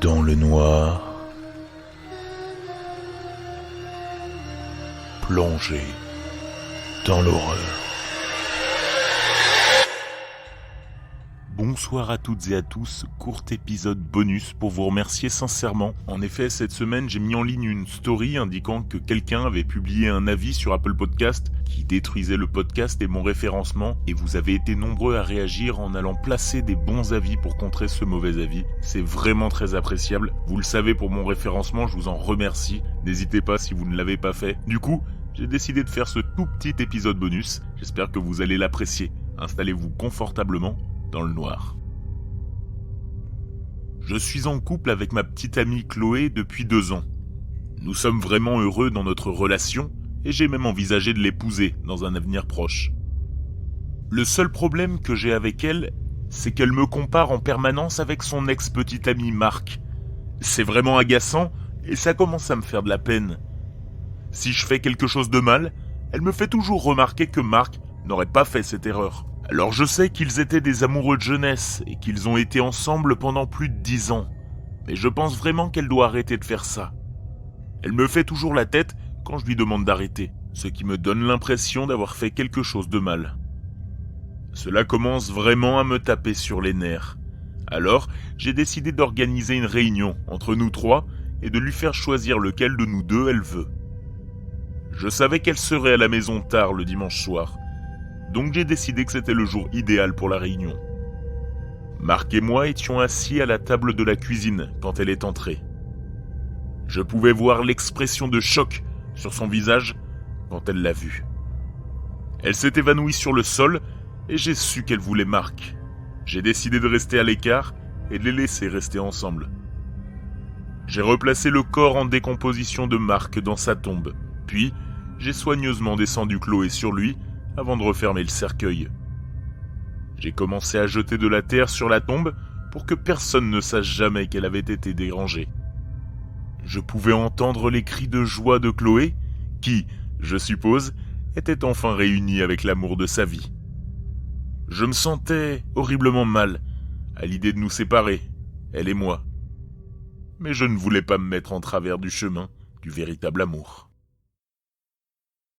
Dans le noir, plongé dans l'horreur. Bonsoir à toutes et à tous, court épisode bonus pour vous remercier sincèrement. En effet, cette semaine, j'ai mis en ligne une story indiquant que quelqu'un avait publié un avis sur Apple Podcast qui détruisait le podcast et mon référencement, et vous avez été nombreux à réagir en allant placer des bons avis pour contrer ce mauvais avis. C'est vraiment très appréciable. Vous le savez, pour mon référencement, je vous en remercie. N'hésitez pas si vous ne l'avez pas fait. Du coup, j'ai décidé de faire ce tout petit épisode bonus. J'espère que vous allez l'apprécier. Installez-vous confortablement dans le noir. Je suis en couple avec ma petite amie Chloé depuis 2 ans. Nous sommes vraiment heureux dans notre relation et j'ai même envisagé de l'épouser dans un avenir proche. Le seul problème que j'ai avec elle, c'est qu'elle me compare en permanence avec son ex-petit ami Marc. C'est vraiment agaçant et ça commence à me faire de la peine. Si je fais quelque chose de mal, elle me fait toujours remarquer que Marc n'aurait pas fait cette erreur. Alors je sais qu'ils étaient des amoureux de jeunesse et qu'ils ont été ensemble pendant plus de 10 ans. Mais je pense vraiment qu'elle doit arrêter de faire ça. Elle me fait toujours la tête quand je lui demande d'arrêter, ce qui me donne l'impression d'avoir fait quelque chose de mal. Cela commence vraiment à me taper sur les nerfs. Alors, j'ai décidé d'organiser une réunion entre nous 3 et de lui faire choisir lequel de nous 2 elle veut. Je savais qu'elle serait à la maison tard le dimanche soir. Donc j'ai décidé que c'était le jour idéal pour la réunion. Marc et moi étions assis à la table de la cuisine quand elle est entrée. Je pouvais voir l'expression de choc sur son visage quand elle l'a vue. Elle s'est évanouie sur le sol et j'ai su qu'elle voulait Marc. J'ai décidé de rester à l'écart et de les laisser rester ensemble. J'ai replacé le corps en décomposition de Marc dans sa tombe, puis j'ai soigneusement descendu Chloé sur lui avant de refermer le cercueil. J'ai commencé à jeter de la terre sur la tombe pour que personne ne sache jamais qu'elle avait été dérangée. Je pouvais entendre les cris de joie de Chloé, qui, je suppose, était enfin réunie avec l'amour de sa vie. Je me sentais horriblement mal à l'idée de nous séparer, elle et moi. Mais je ne voulais pas me mettre en travers du chemin du véritable amour.